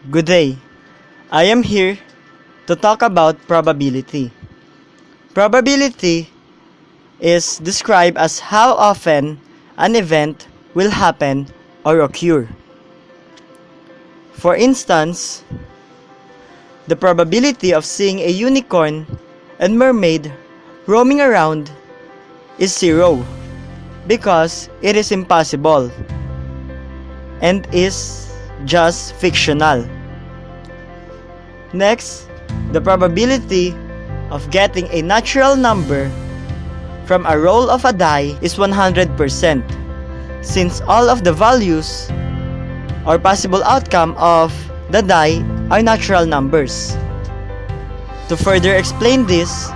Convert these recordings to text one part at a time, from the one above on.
Good day. I am here to talk about probability. Probability is described as how often an event will happen or occur. For instance, the probability of seeing a unicorn and mermaid roaming around is 0 because it is impossible and is just fictional. Next, the probability of getting a natural number from a roll of a die is 100% since all of the values or possible outcome of the die are natural numbers. To further explain this,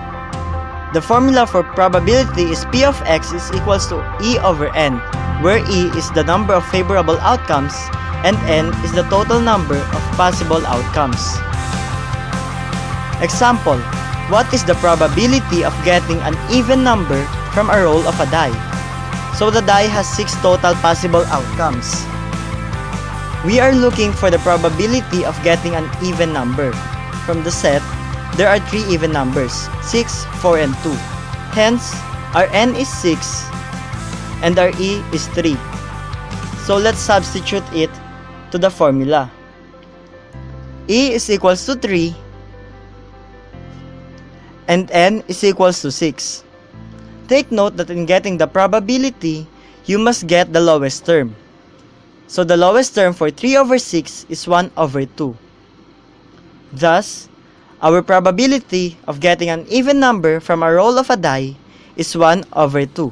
the formula for probability is P of x is equals to E over n, where E is the number of favorable outcomes and n is the total number of possible outcomes. Example, what is the probability of getting an even number from a roll of a die? So the die has 6 total possible outcomes. We are looking for the probability of getting an even number. From the set, there are 3 even numbers, 6, 4, and 2. Hence, our n is 6 and our e is 3. So let's substitute it to the formula. E is equals to 3 and n is equals to 6. Take note that in getting the probability, you must get the lowest term. So the lowest term for 3 over 6 is 1 over 2. Thus, our probability of getting an even number from a roll of a die is 1 over 2.